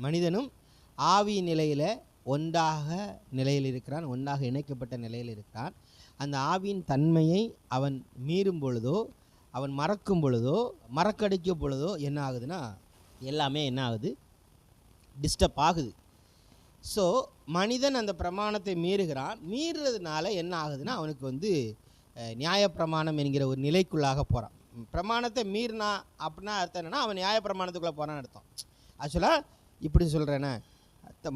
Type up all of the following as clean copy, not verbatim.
மனிதனும் ஆவி நிலையில் ஒன்றாக நிலையில் இருக்கிறான், ஒன்றாக இணைக்கப்பட்ட நிலையில் இருக்கிறான். அந்த ஆவியின் தன்மையை அவன் மீறும் பொழுதோ, அவன் மறக்கும் பொழுதோ, மறக்கடிக்கும் பொழுதோ என்ன ஆகுதுன்னா எல்லாமே என்ன ஆகுது, டிஸ்டர்ப் ஆகுது. ஸோ மனிதன் அந்த பிரமாணத்தை மீறுகிறான். மீறுறதுனால என்ன ஆகுதுன்னா அவனுக்கு வந்து நியாயப்பிரமாணம் என்கிற ஒரு நிலைக்குள்ளாக போகிறான். பிரமாணத்தை மீறினா அப்படின்னா அர்த்தம் என்னென்னா அவன் நியாயப்பிரமாணத்துக்குள்ளே போகிறான்னு அர்த்தம். ஆக்சுவலாக இப்படி சொல்கிறேன்னா,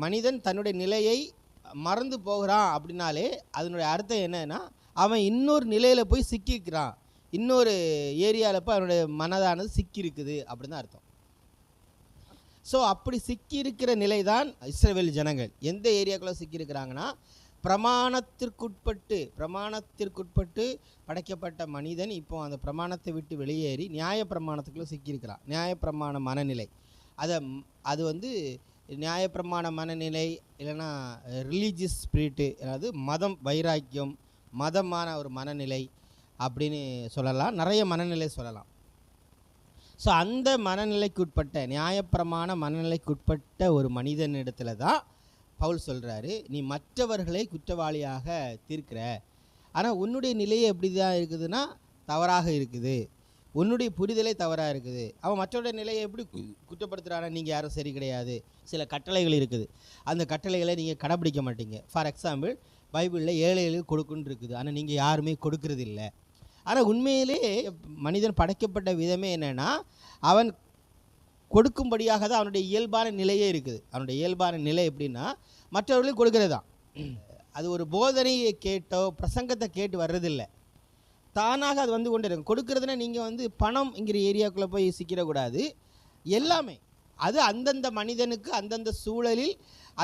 மனிதன் தன்னுடைய நிலையை மறந்து போகிறான் அப்படின்னாலே அதனுடைய அர்த்தம் என்னன்னா அவன் இன்னொரு நிலையில் போய் சிக்கிக்கிறான், இன்னொரு ஏரியாவில் போய் அவனுடைய மனதானது சிக்கியிருக்குது அப்படின்னு தான் அர்த்தம். ஸோ அப்படி சிக்கியிருக்கிற நிலை தான் இஸ்ரவேல் ஜனங்கள். எந்த ஏரியாக்குள்ளே சிக்கியிருக்கிறாங்கன்னா, பிரமாணத்திற்குட்பட்டு படைக்கப்பட்ட மனிதன் இப்போ அந்த பிரமாணத்தை விட்டு வெளியேறி நியாயப்பிரமாணத்துக்குள்ளே சிக்கியிருக்கிறான். நியாயப்பிரமாண மனநிலை, அது வந்து நியாயப்பிரமாண மனநிலை இல்லைன்னா ரிலீஜியஸ் ஸ்பிரிட்டு, அதாவது மதம், வைராக்கியம், மதமான ஒரு மனநிலை அப்படின்னு சொல்லலாம். நிறைய மனநிலை சொல்லலாம். ஸோ அந்த மனநிலைக்குட்பட்ட நியாயப்பிரமாண மனநிலைக்குட்பட்ட ஒரு மனிதனிடத்துல தான் பவுல் சொல்கிறாரு, நீ மற்றவர்களை குற்றவாளியாக தீர்க்கிற, ஆனால் உன்னுடைய நிலையை எப்படி தான் இருக்குதுன்னா தவறாக இருக்குது, உன்னுடைய புரிதலே தவறாக இருக்குது. அவன் மற்றவருடைய நிலையை எப்படி குற்றப்படுத்துகிறானா, நீங்கள் யாரும் சரி கிடையாது. சில கட்டளைகள் இருக்குது, அந்த கட்டளைகளை நீங்கள் கடைப்பிடிக்க மாட்டீங்க. ஃபார் எக்ஸாம்பிள், பைபிளில் ஏழைகளுக்கு கொடுக்குன்னு இருக்குது, ஆனால் நீங்கள் யாருமே கொடுக்கறது இல்லை. ஆனால் உண்மையிலே மனிதன் படைக்கப்பட்ட விதமே என்னென்னா அவன் கொடுக்கும்படியாக தான் அவனுடைய இயல்பான நிலையே இருக்குது. அவனுடைய இயல்பான நிலை எப்படின்னா மற்றவர்களுக்கு கொடுக்கறது தான். அது ஒரு போதனையை கேட்டோ பிரசங்கத்தை கேட்டு வர்றதில்லை, தானாக அது வந்து கொண்டு இருக்கும். கொடுக்கறதுனா நீங்கள் வந்து பணம்ங்கிற ஏரியாவுக்குள்ளே போய் சிக்கிடக்கூடாது. எல்லாமே அது அந்தந்த மனிதனுக்கு அந்தந்த சூழலில்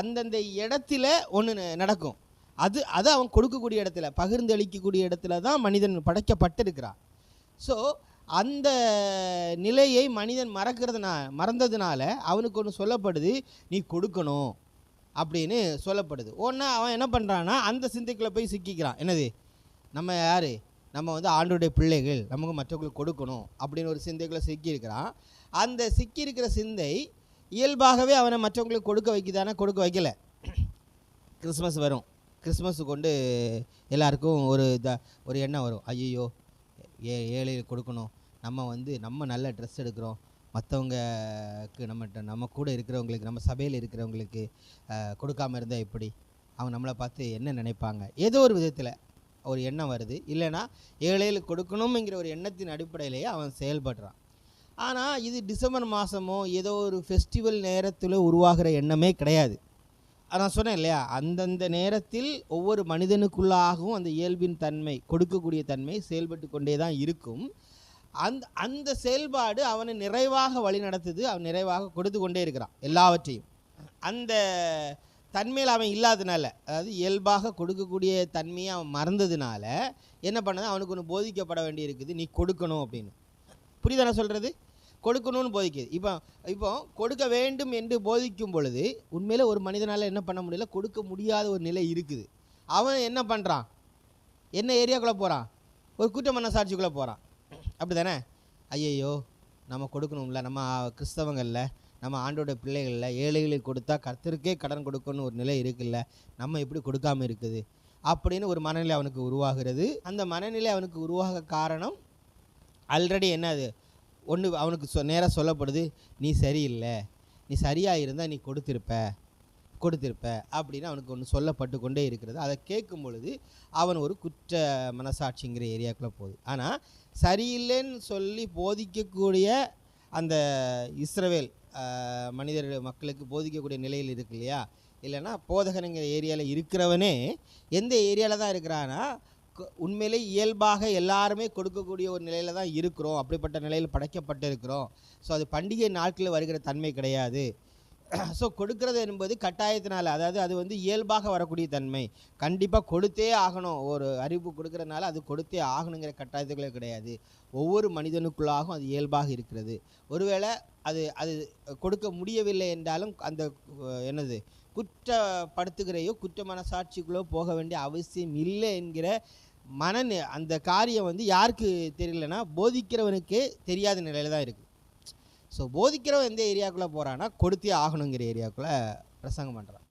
அந்தந்த இடத்துல ஒன்று நடக்கும். அது அவன் கொடுக்கக்கூடிய இடத்துல, பகிர்ந்து அளிக்கக்கூடிய இடத்துல தான் மனிதன் படைக்கப்பட்டிருக்கிறான். ஸோ அந்த நிலையை மனிதன் மறந்ததுனால அவனுக்கு ஒன்று சொல்லப்படுது, நீ கொடுக்கணும் அப்படின்னு சொல்லப்படுது. ஒன்றா அவன் என்ன பண்ணுறான்னா அந்த சிந்தைக்குள்ளே போய் சிக்கிக்கிறான். என்னது, நம்ம யார், நம்ம வந்து ஆண்டவருடைய பிள்ளைகள், நமக்கு மற்றவங்களுக்கு கொடுக்கணும் அப்படின்னு ஒரு சிந்தைக்குள்ளே சிக்கியிருக்கிறான். அந்த சிக்கியிருக்கிற சிந்தை இயல்பாகவே அவனை மற்றவங்களுக்கு கொடுக்க வைக்குதானே, கொடுக்க வைக்கலை. கிறிஸ்மஸ் வரும், கிறிஸ்மஸ் கொண்டு எல்லாருக்கும் ஒரு எண்ணம் வரும், ஐயோ ஏழைகளுக்கு கொடுக்கணும், நம்ம நல்ல ட்ரெஸ் எடுக்கிறோம், மற்றவங்களுக்கு நம்ம கூட இருக்கிறவங்களுக்கு, நம்ம சபையில் இருக்கிறவங்களுக்கு கொடுக்காமல் இருந்தால் எப்படி, அவங்க நம்மளை பார்த்து என்ன நினைப்பாங்க, ஏதோ ஒரு விதத்தில் ஒரு எண்ணம் வருது. இல்லைன்னா ஏழைகளுக்கு கொடுக்கணுங்கிற ஒரு எண்ணத்தின் அடிப்படையிலேயே அவன் செயல்படுறான். ஆனால் இது டிசம்பர் மாதமோ ஏதோ ஒரு ஃபெஸ்டிவல் நேரத்தில் உருவாகிற எண்ணமே கிடையாது. நான் சொன்னேன் இல்லையா, அந்தந்த நேரத்தில் ஒவ்வொரு மனிதனுக்குள்ளாகவும் அந்த இயல்பின் தன்மை, கொடுக்கக்கூடிய தன்மை செயல்பட்டு கொண்டே தான் இருக்கும். அந்த செயல்பாடு அவனை நிறைவாக வழி நடத்துது, அவன் நிறைவாக கொடுத்து கொண்டே இருக்கிறான் எல்லாவற்றையும். அந்த தன்மையில் அவன் இல்லாததுனால, அதாவது இயல்பாக கொடுக்கக்கூடிய தன்மையை அவன் மறந்ததுனால என்ன பண்ணது, அவனுக்கு ஒன்று போதிக்கப்பட வேண்டி இருக்குது, நீ கொடுக்கணும் அப்படின்னு. புரியுதானே சொல்கிறது, கொடுக்கணும்னு போதிக்குது. இப்போ கொடுக்க வேண்டும் என்று போதிக்கும் பொழுது உண்மையில் ஒரு மனிதனால் என்ன பண்ண முடியல, கொடுக்க முடியாத ஒரு நிலை இருக்குது. அவன் என்ன பண்ணுறான், என்ன ஏரியாக்குள்ளே போகிறான், ஒரு குற்ற மனசாட்சிக்குள்ளே போகிறான். அப்படி தானே, ஐயையோ நம்ம கொடுக்கணும்ல, நம்ம கிறிஸ்தவங்களில், நம்ம ஆண்டோட பிள்ளைகளில் ஏழைகளுக்கு கொடுத்தா கர்த்தருக்கே கடன் கொடுக்கணும்னு ஒரு நிலை இருக்குல்ல, நம்ம எப்படி கொடுக்காமல் இருக்குது அப்படின்னு ஒரு மனநிலை அவனுக்கு உருவாகிறது. அந்த மனநிலை அவனுக்கு உருவாக காரணம் ஆல்ரெடி என்னது, ஒன்று அவனுக்கு நேராக சொல்லப்படுது, நீ சரியில்லை, நீ சரியாக இருந்தால் நீ கொடுத்திருப்ப அப்படின்னு அவனுக்கு ஒன்று சொல்லப்பட்டு கொண்டே இருக்கிறது. அதை கேட்கும் பொழுது அவன் ஒரு குற்ற மனசாட்சிங்கிற ஏரியாக்குள்ளே போகுது. ஆனால் சரியில்லைன்னு சொல்லி போதிக்கக்கூடிய அந்த இஸ்ரவேல் மக்களுக்கு போதிக்கக்கூடிய நிலையில் இருக்கு இல்லையா, இல்லைன்னா போதகனுங்கிற ஏரியாவில் இருக்கிறவனே எந்த ஏரியாவில் தான் இருக்கிறான்னா உண்மையிலே இயல்பாக எல்லாருமே கொடுக்கக்கூடிய ஒரு நிலையில் தான் இருக்கிறோம், அப்படிப்பட்ட நிலையில் படைக்கப்பட்டு இருக்கிறோம். ஸோ அது பண்டிகை நாட்களில் வருகிற தன்மை கிடையாது. ஸோ கொடுக்கறது என்பது கட்டாயத்தினால, அதாவது அது வந்து இயல்பாக வரக்கூடிய தன்மை, கண்டிப்பாக கொடுத்தே ஆகணும், ஒரு அறிவு கொடுக்கறதுனால அது கொடுத்தே ஆகணுங்கிற கட்டாயத்துக்களே கிடையாது. ஒவ்வொரு மனிதனுக்குள்ளாகவும் அது இயல்பாக இருக்கிறது. ஒருவேளை அது கொடுக்க முடியவில்லை என்றாலும் அந்த என்னது குற்றப்படுத்துகிறையோ குற்ற மனசாட்சிக்குள்ளோ போக வேண்டிய அவசியம் இல்லை என்கிற அந்த காரியம் வந்து யாருக்கு தெரியலன்னா போதிக்கிறவனுக்கே தெரியாத நிலையில் தான் இருக்குது. ஸோ போதிக்கிறவன் எந்த ஏரியாக்குள்ளே போகிறான்னா கொடுத்தே ஆகணுங்கிற ஏரியாக்குள்ளே பிரசங்கம் பண்ணுறான்.